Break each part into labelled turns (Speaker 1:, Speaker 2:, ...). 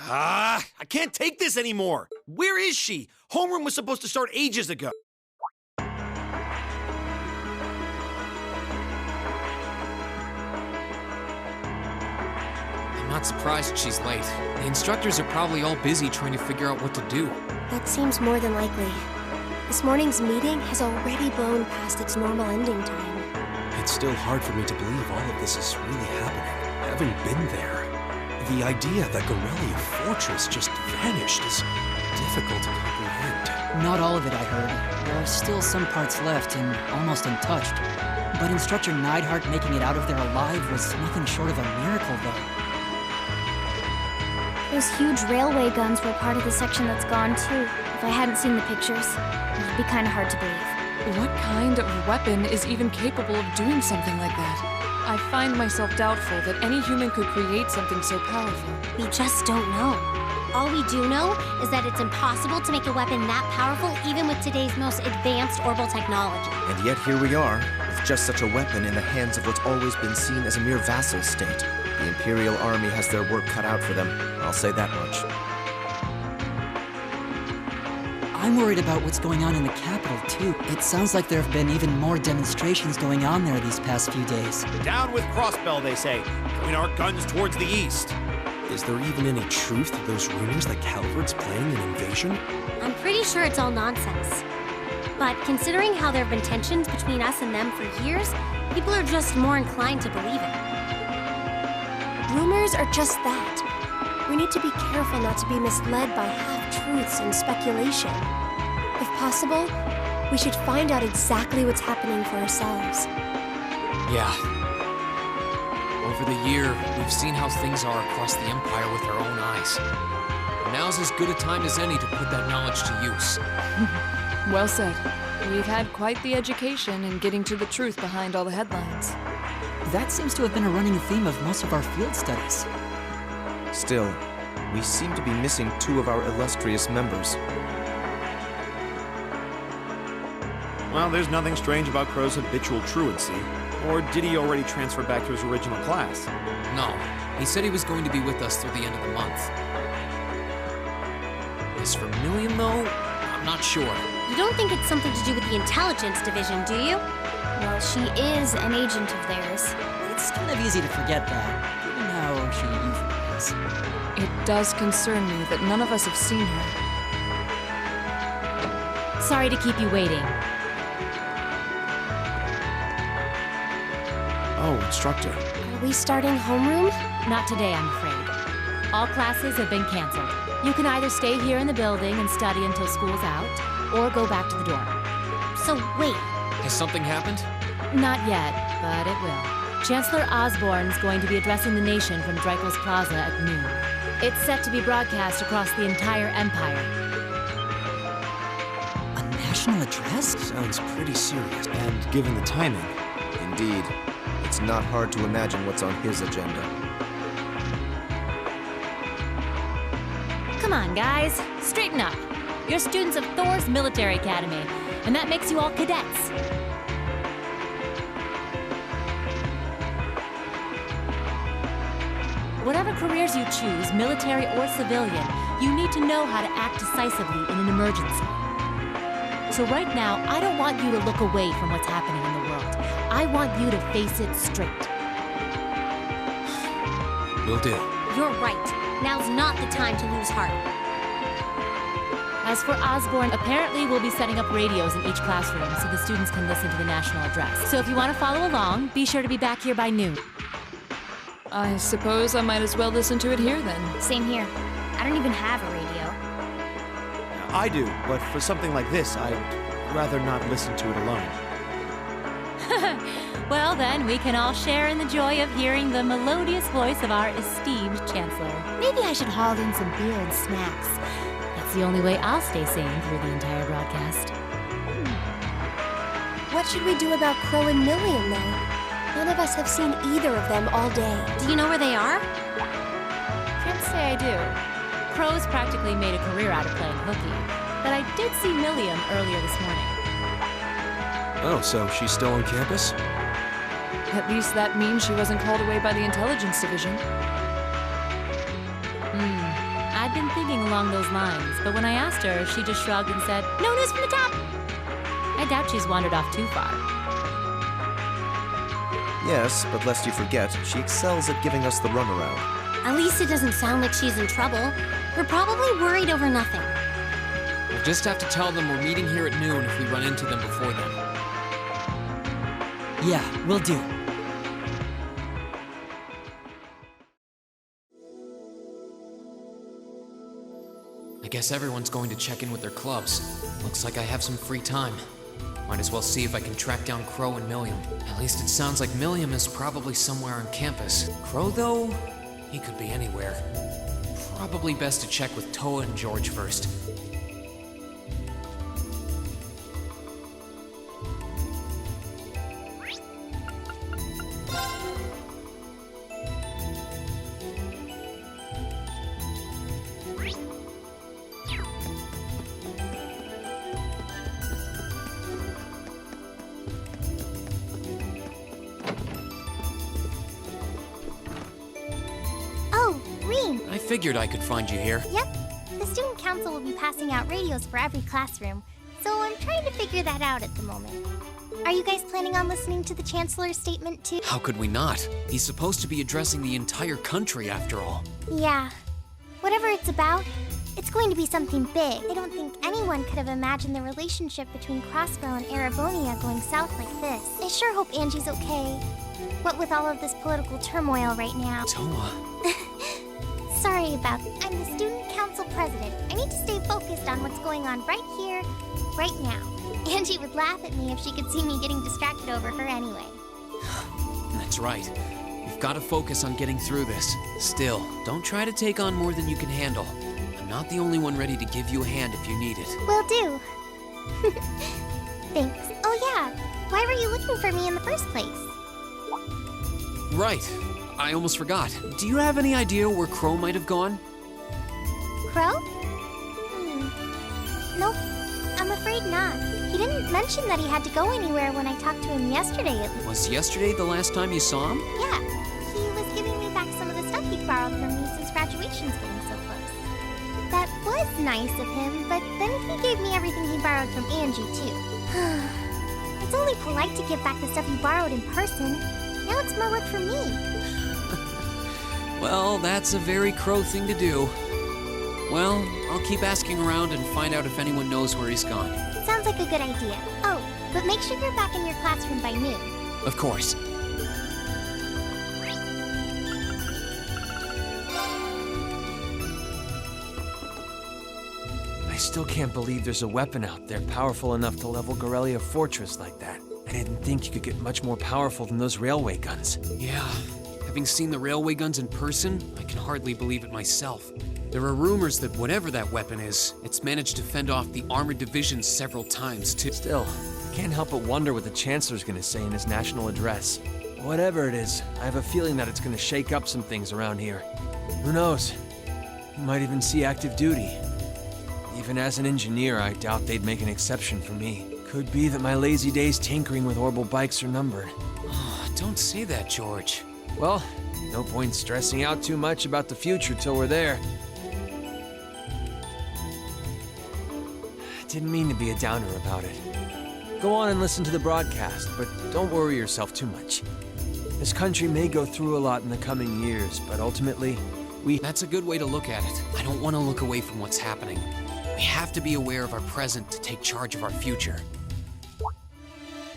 Speaker 1: I can't take this anymore. Where is she? Homeroom was supposed to start ages ago.
Speaker 2: I'm not surprised she's late. The instructors are probably all busy trying to figure out what to do.
Speaker 3: That seems more than likely. This morning's meeting has already blown past its normal ending time.
Speaker 4: It's still hard for me to believe all of this is really happening. Having been there, the idea that Garrelia Fortress just vanished is difficult to comprehend.
Speaker 5: Not all of it, I heard. There are still some parts left and almost untouched. But Instructor Neidhart making it out of there alive was nothing short of a miracle, though.
Speaker 6: Those huge railway guns were part of the section that's gone, too. If I hadn't seen the pictures, it'd be kind of hard to believe.
Speaker 7: What kind of weapon is even capable of doing something like that? I find myself doubtful that any human could create something so powerful.
Speaker 3: We just don't know. All we do know is that it's impossible to make a weapon that powerful even with today's most advanced orbital technology.
Speaker 8: And yet here we are, with just such a weapon in the hands of what's always been seen as a mere vassal state. The Imperial Army has their work cut out for them, I'll say that much.
Speaker 5: I'm worried about what's going on in the capital, too. It sounds like there have been even more demonstrations going on there these past few days.
Speaker 1: Down with Crossbell, they say. Point our guns towards the east.
Speaker 4: Is there even any truth to those rumors that Calvard's planning an invasion?
Speaker 3: I'm pretty sure it's all nonsense. But considering how there have been tensions between us and them for years, people are just more inclined to believe it. Rumors are just that. We need to be careful not to be misled by half-truths and speculation. If possible, we should find out exactly what's happening for ourselves.
Speaker 2: Yeah. Over the year, we've seen how things are across the Empire with our own eyes. Now's as good a time as any to put that knowledge to use.
Speaker 7: Well said. We've had quite the education in getting to the truth behind all the headlines.
Speaker 5: That seems to have been a running theme of most of our field studies.
Speaker 8: Still, we seem to be missing two of our illustrious members.
Speaker 1: Well, there's nothing strange about Crow's habitual truancy. Or did he already transfer back to his original class?
Speaker 2: No, he said he was going to be with us through the end of the month. As for Million, though, I'm not sure.
Speaker 3: You don't think it's something to do with the intelligence division, do you?
Speaker 6: Well, she is an agent of theirs.
Speaker 5: It's kind of easy to forget that, given how she usually is.
Speaker 7: It does concern me that none of us have seen her.
Speaker 9: Sorry to keep you waiting.
Speaker 4: Oh, Instructor.
Speaker 3: Are we starting homeroom?
Speaker 9: Not today, I'm afraid. All classes have been canceled. You can either stay here in the building and study until school's out, or go back to the dorm.
Speaker 3: So wait,
Speaker 2: Has something happened?
Speaker 9: Not yet, but it will. Chancellor Osborne's going to be addressing the nation from Dreikel's Plaza at noon. It's set to be broadcast across the entire Empire.
Speaker 5: A national address?
Speaker 4: Sounds pretty serious. And given the timing,
Speaker 8: Indeed, it's not hard to imagine what's on his agenda.
Speaker 9: Come on, guys. Straighten up. You're students of Thor's Military Academy, and that makes you all cadets. Whatever careers you choose, military or civilian, you need to know how to act decisively in an emergency. So right now, I don't want you to look away from what's happening in the world. I want you to face it straight.
Speaker 2: Will do.
Speaker 3: you're right. Now's not the time to lose heart.
Speaker 9: As for Osborne, apparently we'll be setting up radios in each classroom so the students can listen to the national address. So if you want to follow along, be sure to be back here by noon.
Speaker 7: I suppose I might as well listen to it here then.
Speaker 6: Same here. I don't even have a radio.
Speaker 1: I do, but for something like this, I'd rather not listen to it alone.
Speaker 9: Well then, we can all share in the joy of hearing the melodious voice of our esteemed Chancellor. Maybe I should haul in some beer and snacks. That's the only way I'll stay sane through the entire broadcast.
Speaker 3: What should we do about Crow and Million, though? None of us have seen either of them all day. Do you know where they are?
Speaker 9: Can't say I do. Crow's practically made a career out of playing hooky, but I did see Milliam earlier this morning.
Speaker 4: Oh, so she's still on campus?
Speaker 7: At least that means she wasn't called away by the intelligence division.
Speaker 9: I been thinking along those lines, but when I asked her, she just shrugged and said, "No news from the top." I doubt she's wandered off too far.
Speaker 8: Yes, but lest you forget, she excels at giving us the runaround.
Speaker 3: At least it doesn't sound like she's in trouble. We're probably worried over nothing.
Speaker 2: We'll just have to tell them we're meeting here at noon if we run into them before then.
Speaker 5: Yeah, will do.
Speaker 2: I guess everyone's going to check in with their clubs. Looks like I have some free time. Might as well see if I can track down Crow and Milliam. At least it sounds like Milliam is probably somewhere on campus. Crow, though? He could be anywhere. Probably best to check with Toa and George first.
Speaker 6: Oh, Reem!
Speaker 2: I figured I could find you here.
Speaker 6: Yep. The student council will be passing out radios for every classroom, so I'm trying to figure that out at the moment. Are you guys planning on listening to the Chancellor's statement too?
Speaker 2: How could we not? He's supposed to be addressing the entire country after all.
Speaker 6: Yeah. Whatever it's about, it's going to be something big. I don't think anyone could have imagined the relationship between Crossbell and Erebonia going south like this. I sure hope Angie's okay. What with all of this political turmoil right now.
Speaker 2: Toa.
Speaker 6: Sorry about that. I'm the student council president. I need to stay focused on what's going on right here, right now. Angie would laugh at me if she could see me getting distracted over her anyway.
Speaker 2: That's right. You've got to focus on getting through this. Still, don't try to take on more than you can handle. I'm not the only one ready to give you a hand if you need it.
Speaker 6: Will do. Thanks. Oh yeah, why were you looking for me in the first place?
Speaker 2: Right. I almost forgot. Do you have any idea where Crow might have gone?
Speaker 6: Crow? Nope, I'm afraid not. He didn't mention that he had to go anywhere when I talked to him yesterday at least.
Speaker 2: Was yesterday the last time you saw him?
Speaker 6: Yeah, he was giving me back some of the stuff he borrowed from me since graduation's getting so close. That was nice of him, but then he gave me everything he borrowed from Angie, too. It's only polite to give back the stuff he borrowed in person. Now it's more work for me.
Speaker 2: Well, that's a very Crow thing to do. Well, I'll keep asking around and find out if anyone knows where he's gone.
Speaker 6: Sounds like a good idea. Oh, but make sure you're back in your classroom by noon.
Speaker 2: Of course.
Speaker 4: I still can't believe there's a weapon out there powerful enough to level Gorelia Fortress like that. I didn't think you could get much more powerful than those railway guns.
Speaker 2: Yeah. Having seen the railway guns in person, I can hardly believe it myself. There are rumors that whatever that weapon is, it's managed to fend off the armored divisions several times, too.
Speaker 4: Still, I can't help but wonder what the Chancellor's gonna say in his national address. Whatever it is, I have a feeling that it's gonna shake up some things around here. Who knows? He might even see active duty. Even as an engineer, I doubt they'd make an exception for me. Could be that my lazy days tinkering with orbital bikes are numbered.
Speaker 2: Oh, don't say that, George.
Speaker 4: Well, no point stressing out too much about the future till we're there. Didn't mean to be a downer about it. Go on and listen to the broadcast, but don't worry yourself too much. This country may go through a lot in the coming years, but ultimately,
Speaker 2: That's a good way to look at it. I don't want to look away from what's happening. We have to be aware of our present to take charge of our future.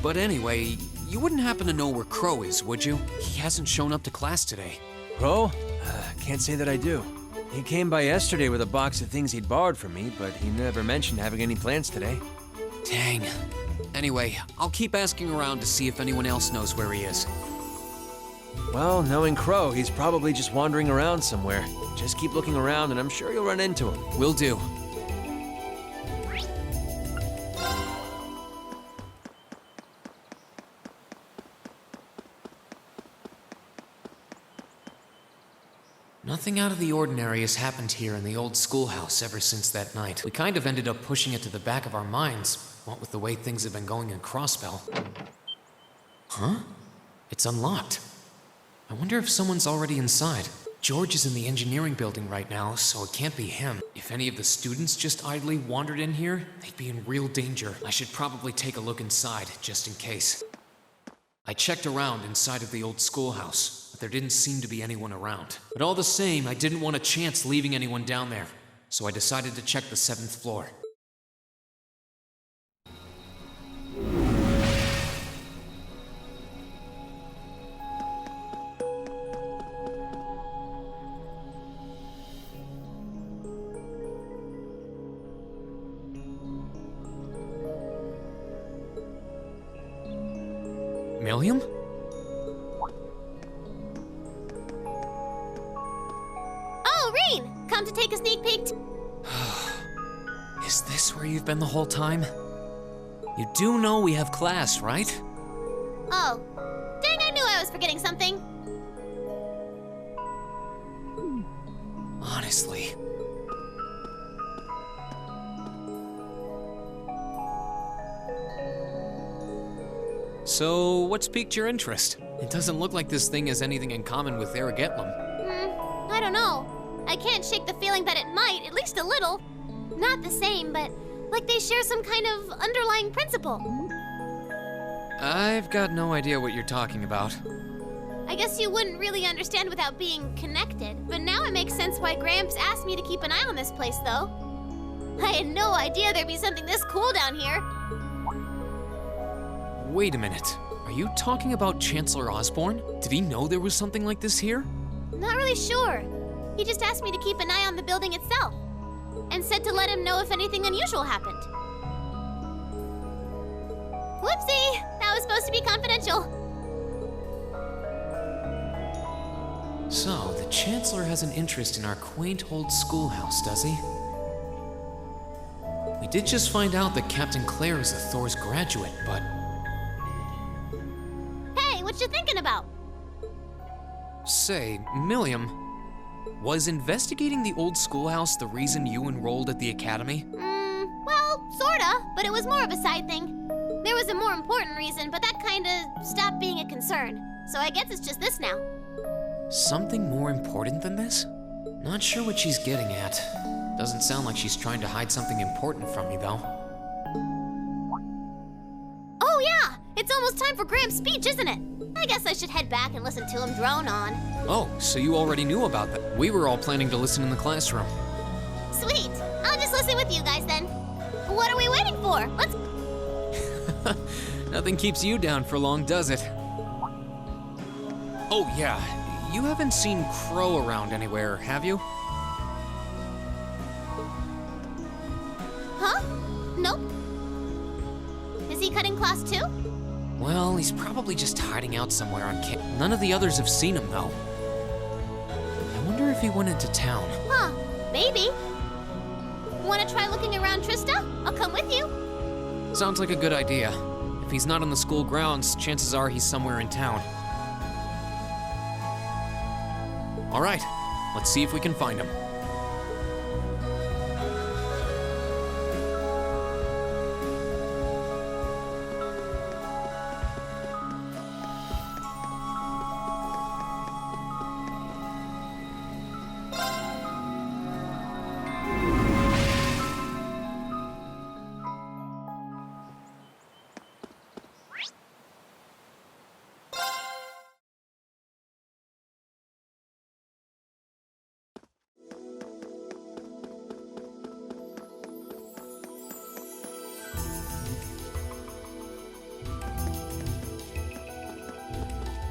Speaker 2: But anyway, you wouldn't happen to know where Crow is, would you? He hasn't shown up to class today.
Speaker 4: Crow? Can't say that I do. He came by yesterday with a box of things he'd borrowed from me, but he never mentioned having any plans today.
Speaker 2: Dang. Anyway, I'll keep asking around to see if anyone else knows where he is.
Speaker 4: Well, knowing Crow, he's probably just wandering around somewhere. Just keep looking around and I'm sure you'll run into him.
Speaker 2: Will do. Nothing out of the ordinary has happened here in the old schoolhouse ever since that night. We kind of ended up pushing it to the back of our minds, what with the way things have been going in Crossbell. Huh? It's unlocked. I wonder if someone's already inside. George is in the engineering building right now, so it can't be him. If any of the students just idly wandered in here, they'd be in real danger. I should probably take a look inside, just in case. I checked around inside of the old schoolhouse, but there didn't seem to be anyone around. But all the same, I didn't want a chance leaving anyone down there, so I decided to check the 7th floor. Milliam?
Speaker 6: Oh, Rean! Come to take a sneak peek.
Speaker 2: Is this where you've been the whole time? You do know we have class, right?
Speaker 6: Oh. Dang, I knew I was forgetting something.
Speaker 2: Honestly. So, what's piqued your interest? It doesn't look like this thing has anything in common with Aragetlum.
Speaker 6: I don't know. I can't shake the feeling that it might, at least a little. Not the same, but like they share some kind of underlying principle.
Speaker 2: I've got no idea what you're talking about.
Speaker 6: I guess you wouldn't really understand without being connected, but now it makes sense why Gramps asked me to keep an eye on this place, though. I had no idea there'd be something this cool down here.
Speaker 2: Wait a minute. Are you talking about Chancellor Osborne? Did he know there was something like this here?
Speaker 6: Not really sure. He just asked me to keep an eye on the building itself, and said to let him know if anything unusual happened. Whoopsie! That was supposed to be confidential.
Speaker 2: So, the Chancellor has an interest in our quaint old schoolhouse, does he? We did just find out that Captain Claire is a Thor's graduate, but...
Speaker 6: Hey, what you thinking about?
Speaker 2: Say, Milliam, was investigating the old schoolhouse the reason you enrolled at the academy?
Speaker 6: Well, sorta, but it was more of a side thing. There was a more important reason, but that kinda stopped being a concern. So I guess it's just this now.
Speaker 2: Something more important than this? Not sure what she's getting at. Doesn't sound like she's trying to hide something important from me, though.
Speaker 6: Oh yeah! It's almost time for Gramps' speech, isn't it? I guess I should head back and listen to him drone on.
Speaker 2: Oh, so you already knew about that. We were all planning to listen in the classroom.
Speaker 6: Sweet! I'll just listen with you guys then. What are we waiting for? Let's...
Speaker 2: Nothing keeps you down for long, does it? Oh, yeah. You haven't seen Crow around anywhere, have you?
Speaker 6: Huh? Nope. Is he cutting class too?
Speaker 2: Well, he's probably just hiding out somewhere on campus. None of the others have seen him, though. I wonder if he went into town.
Speaker 6: Huh, maybe. Wanna try looking around, Trista? I'll come with you.
Speaker 2: Sounds like a good idea. If he's not on the school grounds, chances are he's somewhere in town. All right, let's see if we can find him.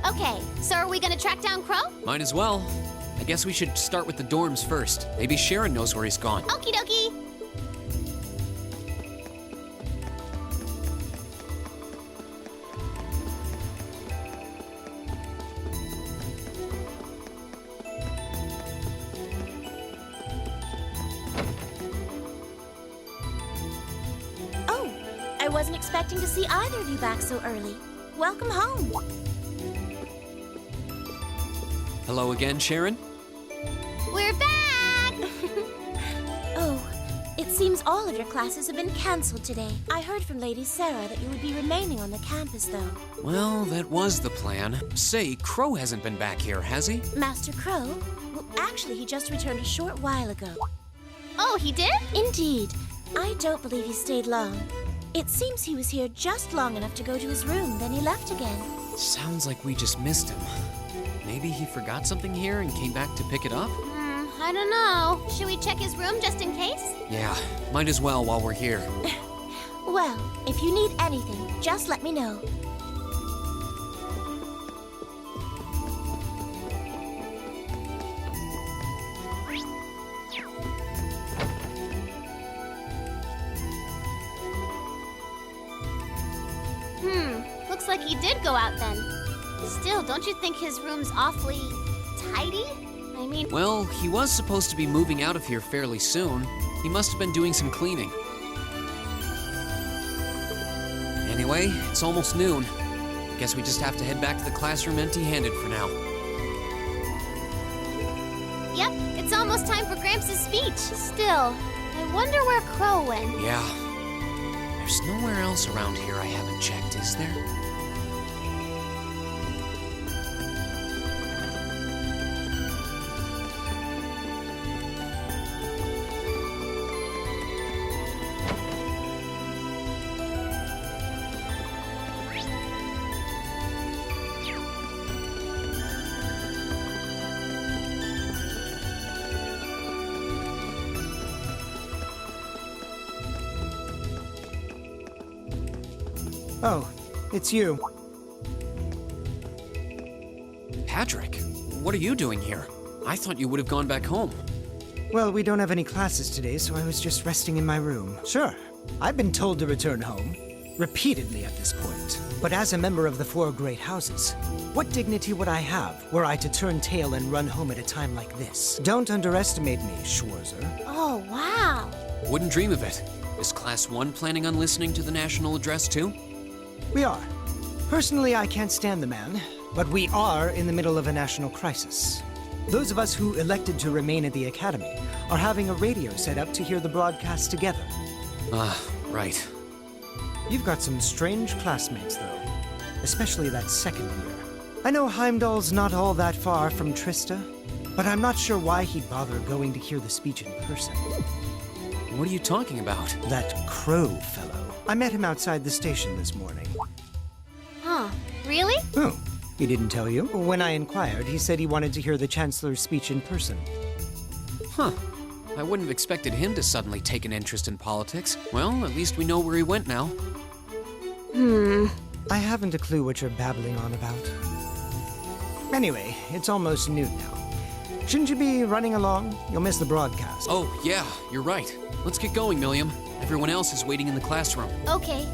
Speaker 6: Okay, so are we gonna track down Crow?
Speaker 2: Might as well. I guess we should start with the dorms first. Maybe Sharon knows where he's gone.
Speaker 6: Okie dokie.
Speaker 10: Oh, I wasn't expecting to see either of you back so early. Welcome home.
Speaker 2: Hello again, Sharon?
Speaker 6: We're back!
Speaker 10: Oh, it seems all of your classes have been canceled today. I heard from Lady Sarah that you would be remaining on the campus, though.
Speaker 2: Well, that was the plan. Say, Crow hasn't been back here, has he?
Speaker 10: Master Crow? Actually, he just returned a short while ago.
Speaker 6: Oh, he did?
Speaker 10: Indeed. I don't believe he stayed long. It seems he was here just long enough to go to his room, then he left again.
Speaker 2: Sounds like we just missed him. Maybe he forgot something here and came back to pick it up?
Speaker 6: I don't know. Should we check his room just in case?
Speaker 2: Yeah, might as well while we're here.
Speaker 10: Well, if you need anything, just let me know.
Speaker 6: Looks like he did go out then. Still, don't you think his room's awfully tidy? I mean,
Speaker 2: Well, he was supposed to be moving out of here fairly soon. He must have been doing some cleaning. Anyway, it's almost noon. I guess we just have to head back to the classroom empty-handed for now.
Speaker 6: yep, it's almost time for Gramps' speech. Still, I wonder where Crow went.
Speaker 2: Yeah. There's nowhere else around here I haven't checked, is there?
Speaker 11: Oh, it's you.
Speaker 2: Patrick, what are you doing here? I thought you would have gone back home.
Speaker 11: Well, we don't have any classes today, so I was just resting in my room. Sure, I've been told to return home, repeatedly at this point. But as a member of the Four Great Houses, what dignity would I have were I to turn tail and run home at a time like this? Don't underestimate me, Schwarzer.
Speaker 6: Oh, wow.
Speaker 2: Wouldn't dream of it. Is Class 1 planning on listening to the National Address too?
Speaker 11: We are. Personally, I can't stand the man, but we are in the middle of a national crisis. Those of us who elected to remain at the Academy are having a radio set up to hear the broadcast together.
Speaker 2: Ah, right.
Speaker 11: You've got some strange classmates, though. Especially that second year. I know Heimdall's not all that far from Trista, but I'm not sure why he'd bother going to hear the speech in person.
Speaker 2: What are you talking about?
Speaker 11: That Crow fellow. I met him outside the station this morning.
Speaker 6: Huh, really?
Speaker 11: Oh, he didn't tell you? When I inquired, he said he wanted to hear the Chancellor's speech in person.
Speaker 2: Huh. I wouldn't have expected him to suddenly take an interest in politics. Well, at least we know where he went now.
Speaker 11: I haven't a clue what you're babbling on about. Anyway, it's almost noon now. Shouldn't you be running along? You'll miss the broadcast.
Speaker 2: Oh, yeah, you're right. Let's get going, Milliam. Everyone else is waiting in the classroom.
Speaker 6: Okay.